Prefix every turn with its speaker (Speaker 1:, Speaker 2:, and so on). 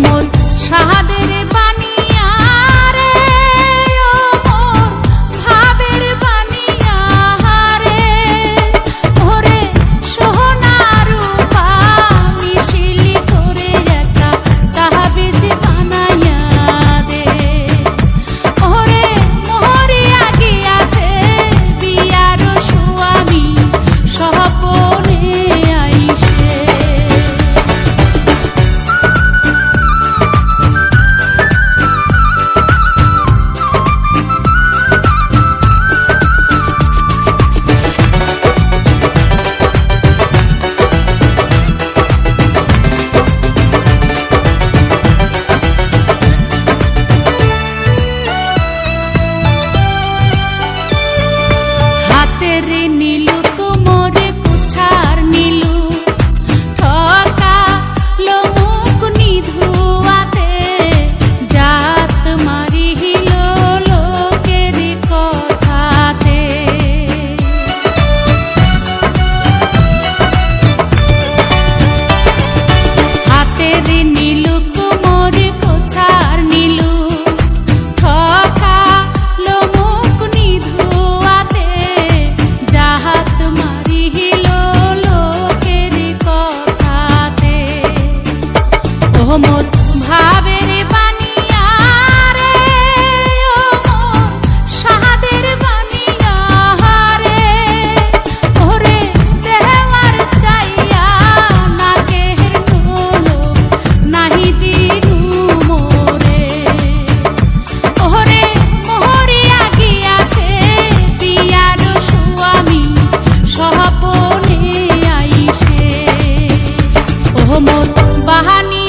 Speaker 1: মোর সাহাদের বানিয়া রে, ও মোর ভাবের বানিয়া রে, ওরে সোনা রূপা মিশিলি করে একটা তাহাবিজ বানাইয়া দে। ওরে মোহরিয়া গিয়াছে বিয়ার স্বামী স্বপনে আইসে। হাতের নীলু তোমার কুছার নীলু, ঠকালো মুখ নিধুয়াতে, জাত মারিল লোকের কথাতে। হাতের নীলু তোমার কুছার নীলু, ঠকালো মুখ নিধুয়াতে, জাহাত মারিল লোকের কথাতে। ও মোর ভাবের বানিয়া রে, ও মোর সাহাদের বানিয়া রে, ওরে দেওয়ার চাইয়া নাকের নোলো নাহি দিনু মোরে। ওরে মোহরিয়া গিয়াছে বিয়ার স্বামী স্বপনে আইসে। ও মোর বাহানি